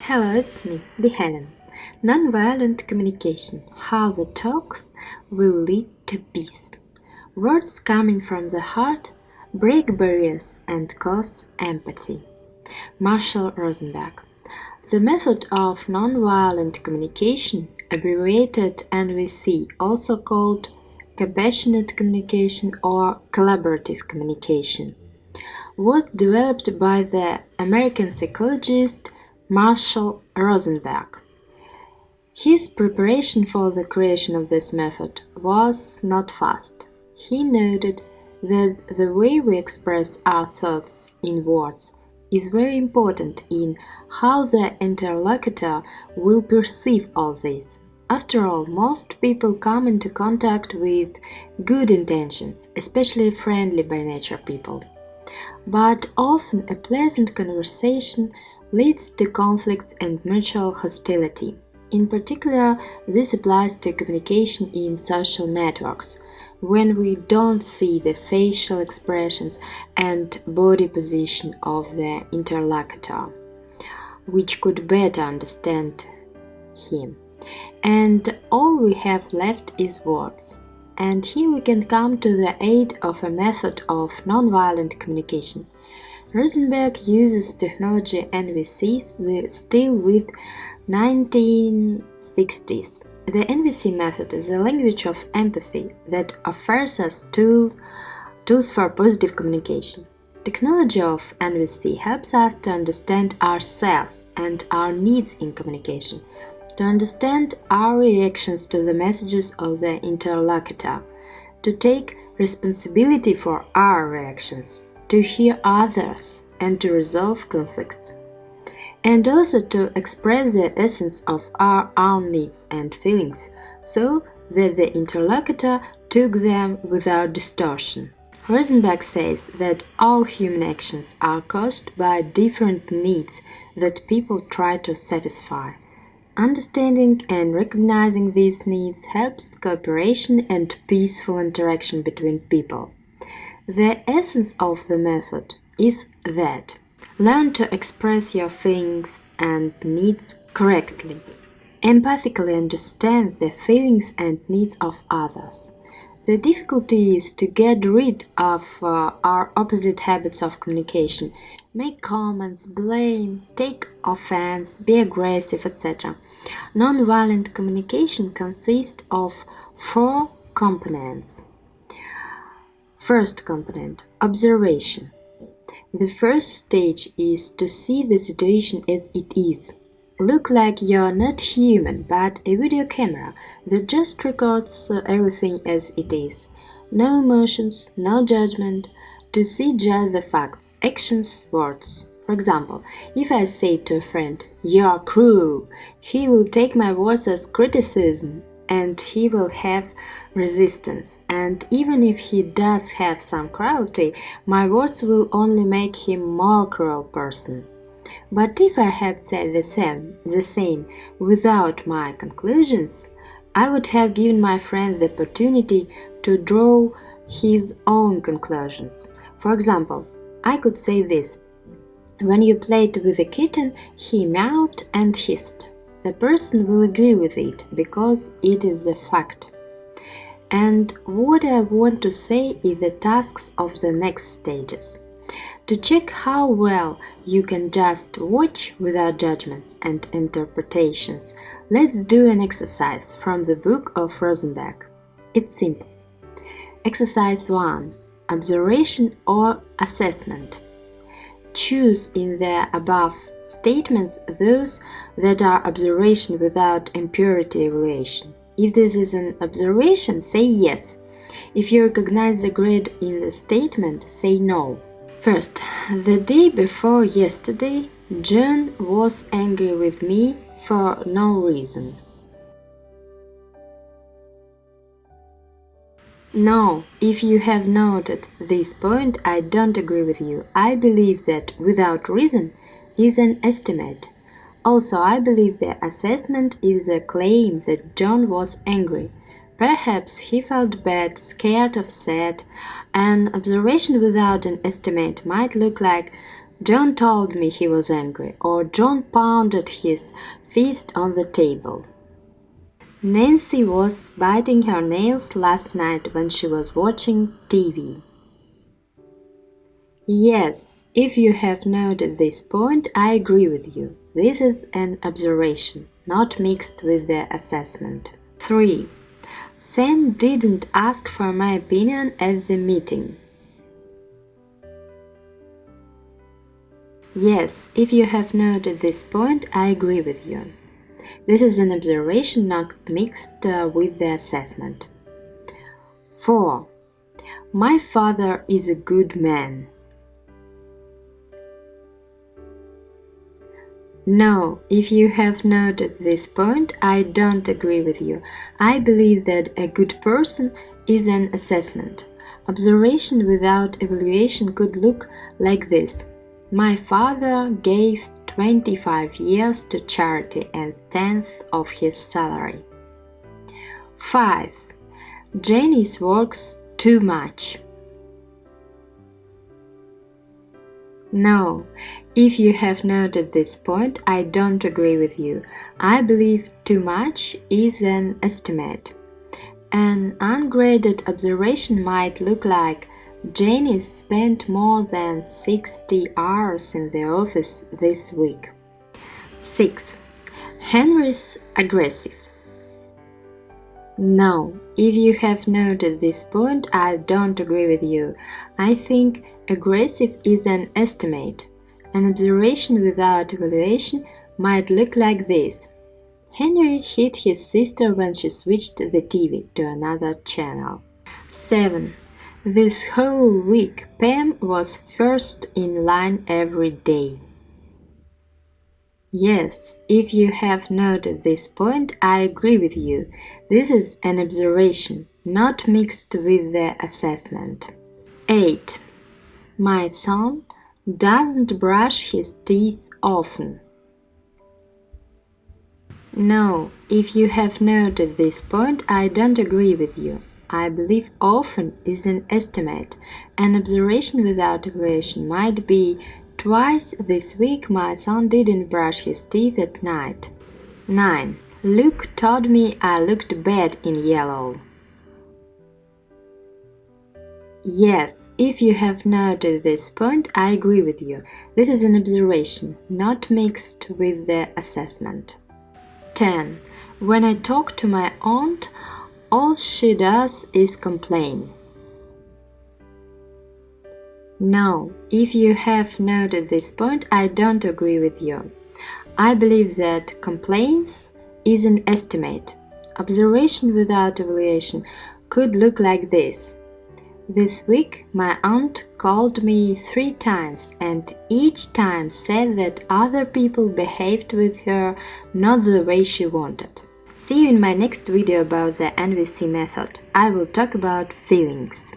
Hello, it's me, the Helen. Nonviolent communication. How the talks will lead to peace. Words coming from the heart break barriers and cause empathy. Marshall Rosenberg. The method of nonviolent communication, abbreviated NVC, also called compassionate communication or collaborative communication, was developed by the American psychologist Marshall Rosenberg. His preparation for the creation of this method was not fast. He noted that the way we express our thoughts in words is very important in how the interlocutor will perceive all this. After all, most people come into contact with good intentions, especially friendly by nature people. But often a pleasant conversation leads to conflicts and mutual hostility. In particular, this applies to communication in social networks, when we don't see the facial expressions and body position of the interlocutor, which could better understand him. And all we have left is words. And here we can come to the aid of a method of nonviolent communication. Rosenberg uses technology NVCs still with 1960s. The NVC method is a language of empathy that offers us tools for positive communication. Technology of NVC helps us to understand ourselves and our needs in communication, to understand our reactions to the messages of the interlocutor, to take responsibility for our reactions, to hear others, and to resolve conflicts, and also to express the essence of our own needs and feelings so that the interlocutor took them without distortion. Rosenberg says that all human actions are caused by different needs that people try to satisfy. Understanding and recognizing these needs helps cooperation and peaceful interaction between people. The essence of the method is that learn to express your feelings and needs correctly. Empathically understand the feelings and needs of others. The difficulty is to get rid of our opposite habits of communication. Make comments, blame, take offense, be aggressive, etc. Nonviolent communication consists of 4 components. First component, observation. The first stage is to see the situation as it is. Look like you're not human, but a video camera that just records everything as it is. No emotions, no judgment, to see just the facts, actions, words. For example, if I say to a friend, "You're cruel," he will take my words as criticism and he will have resistance. And even if he does have some cruelty, my words will only make him more cruel person. But if I had said the same without my conclusions, I would have given my friend the opportunity to draw his own conclusions. For example, I could say this: when you played with a kitten, he meowed and hissed. The person will agree with it because it is a fact. And what I want to say is the tasks of the next stages. To check how well you can just watch without judgments and interpretations, let's do an exercise from the book of Rosenberg. It's simple. Exercise 1. Observation or assessment. Choose in the above statements those that are observation without impurity evaluation. If this is an observation, say yes. If you recognize the grid in the statement, say no. First, the day before yesterday, John was angry with me for no reason. No, if you have noted this point, I don't agree with you. I believe that without reason is an estimate. Also, I believe the assessment is a claim that John was angry. Perhaps he felt bad, scared, upset. An observation without an estimate might look like John told me he was angry, or John pounded his fist on the table. Nancy was biting her nails last night when she was watching TV. Yes, if you have noted this point, I agree with you. This is an observation, not mixed with the assessment. 3. Sam didn't ask for my opinion at the meeting. Yes, if you have noted this point, I agree with you. This is an observation not mixed with the assessment. 4. My father is a good man. No, if you have noted this point, I don't agree with you. I believe that a good person is an assessment. Observation without evaluation could look like this. My father gave 25 years to charity and 1/10 of his salary. 5. Janice works too much. No, if you have noted this point, I don't agree with you. I believe too much is an estimate. An ungraded observation might look like Janice spent more than 60 hours in the office this week. 6. Henry's aggressive. No, if you have noted this point, I don't agree with you. I think aggressive is an estimate. An observation without evaluation might look like this. Henry hit his sister when she switched the TV to another channel. 7. This whole week, Pam was first in line every day. Yes, if you have noted this point, I agree with you. This is an observation, not mixed with the assessment. 8. My son doesn't brush his teeth often. No, if you have noted this point, I don't agree with you. I believe often is an estimate. An observation without evaluation might be twice this week my son didn't brush his teeth at night. 9. Luke told me I looked bad in yellow. Yes, if you have noted this point, I agree with you. This is an observation, not mixed with the assessment. 10. When I talk to my aunt, all she does is complain. No, if you have noted this point, I don't agree with you. I believe that complaints is an estimate. Observation without evaluation could look like this. This week, my aunt called me 3 times and each time said that other people behaved with her not the way she wanted. See you in my next video about the NVC method. I will talk about feelings.